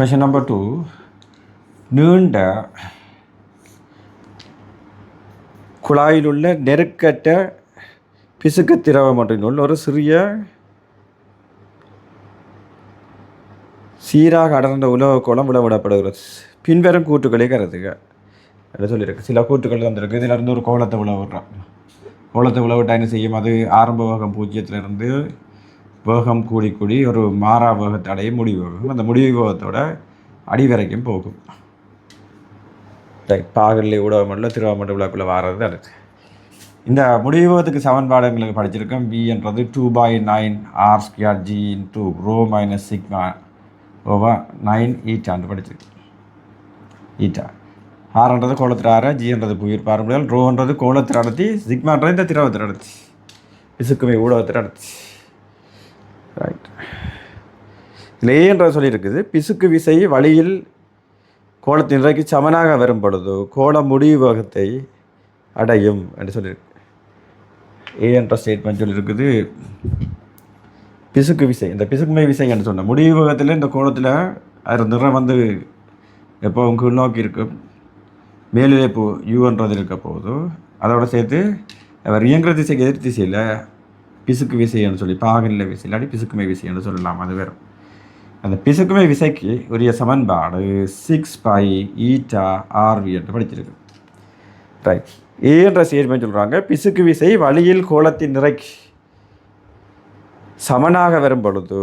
Question number 2. நீண்ட குழாயிலுள்ள நெருக்கற்ற பிசுக்கு திரவம் ஒன்றினுள் ஒரு சிறிய சீராக அடர்ந்த உலோக கோலம் விளவிடப்படுகிறது. பின்வரும் கூட்டுகளை கருதுக என்று சொல்லியிருக்கு. சில கூட்டுகள் வந்திருக்கு. இதில் இருந்து ஒரு கோலத்தை விளவிடுறான். கோலத்தை விளவிட்டா என்ன செய்யும்? அது ஆரம்ப வேகம் 0லிருந்து வேகம் கூடி கூடி ஒரு மாறா வேகத்தை அடைய முடிவு வேகம். அந்த முடிவு வேகத்தோட அடி வரைக்கும் போகும். பாகலில் ஊடகமண்டல திரவமண்டல விளக்குள்ள வாரது அடுத்து. இந்த முடிவு வேகத்துக்கு சமன்பாடு எங்களுக்கு படிச்சிருக்கோம். V என்றது 2/9 R² G ρ - சிக்மா ஓவர் 9 ஈட்டான்னு படிச்சிருக்கு. ஈட்டா ஆர்ன்றது கோலத்திர ஆர, ஜின்றது புவியீர்ப்பு பாரம்பரியம், ரோன்றது கோலத்திர அடர்த்தி, சிக்மான்றது இந்த திரவத்திர அடர்த்தி, பிசுக்குமை ஊடகத்திர அடர்த்தி. ரைட். இதில் ஏன்றது சொல்லியிருக்குது. பிசுக்கு விசை வழியில் கோலத்தின் நிறைக்கு சமனாக வரும் பொழுது கோல முடிவு வேகத்தை அடையும் என்று சொல்லியிருக்கு. என்ற ஸ்டேட்மெண்ட் சொல்லியிருக்குது. பிசுக்கு விசை, இந்த பிசுக்குமை விசை என்று சொன்ன முடிவு வேகத்தில் இந்த கோலத்தில் அது நிறம் வந்து எப்போவும் கீழ் நோக்கி இருக்கும். மேலிழப்பு யூன்றது இருக்க போகுது. அதோட சேர்த்து அவர் இயங்குற திசைக்கு எதிர் திசையில் பிசுக்கு விசைன்னு சொல்லி பாகநிலை விசை இல்லாட்டி பிசுக்குமை விசைன்னு சொல்லலாம். அது வேறு. அந்த பிசுக்குமை விசைக்கு உரிய சமன்பாடு 6π∗RV என்று படிச்சிருக்கு. ரைட். என்ற ஸ்டேட்மெண்ட் சொல்கிறாங்க. பிசுக்கு விசை வழியில் கோலத்தின் நிறைக்கு சமனாக வரும் பொழுது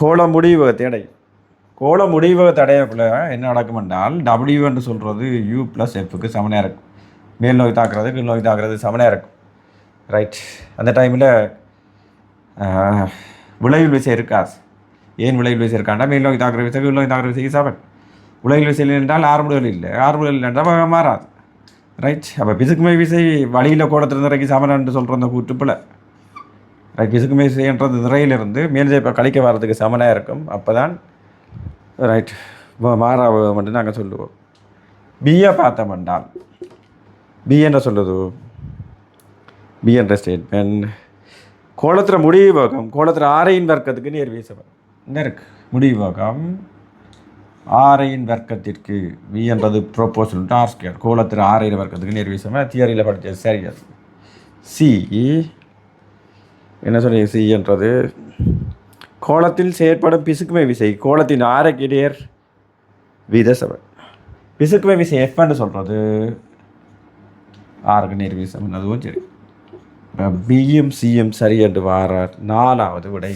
கோல முடிவகத்தை அடையும். கோல முடிவகத்தை அடையக்குள்ள என்ன நடக்கும் என்றால் W என்று சொல்கிறது U+Fக்கு சமனாக இருக்கும். மேல் நோக்கி தாக்குறது கீழ் நோக்கி தாக்குறது சமனாக இருக்கும். ரைட். அந்த டைமில் விளைவில் விசை இருக்காது. ஏன் விளைவில் விசை இருக்காண்டா மேல் நோக்கி தாக்குற விசை கீழ் நோக்கி தாக்குற விசைக்கு சமன். விளைவில் விசை என்றால் ஆறுமுடிகள் இல்லை, ஆறுமுடிகள் இல்லைன்றால் மாறாது. ரைட். அப்போ பிசுக்குமை விசை வழியில் கோலத்தில் நிறைக்கு சமன் என்று சொல்கிற அந்த கூட்டுப்பில் ரைட். பிசுக்குமை விசைன்றது நிறையிலிருந்து மேல் இப்போ கழிக்க வர்றதுக்கு சமனாக இருக்கும். அப்போ தான் ரைட் மாறா மட்டும் நாங்கள் சொல்லுவோம். பிஏ பார்த்தோம் என்றால் பி என்ற சொல்லுது. பி என்ற ஸ்டேட்மெண்ட் கோலத்தில் முடிவு வேகம் கோலத்தில் ஆரையின் வர்க்கத்துக்கு நேர் வீசம் நெருக்கு. முடிவு வேகம் ஆரையின் வர்க்கத்திற்கு V என்றது ப்ரொபோஷனல் டு R². கோலத்தில் ஆரையின் வர்க்கத்துக்கு நேர் வீசம் தியரியில் படித்தது சரியா. சி என்ன சொல்லி சி என்றது கோலத்தில் செயற்படும் பிசுக்குமை விசை கோலத்தின் ஆரைக்கு நேர் வீத சமன். பிசுக்குமை விசை Fன்னு சொல்கிறது ஆருக்கு நேர் வீசம். அதுவும் சரி. பியும் சியும் சரி என்று வார 4வது விடை.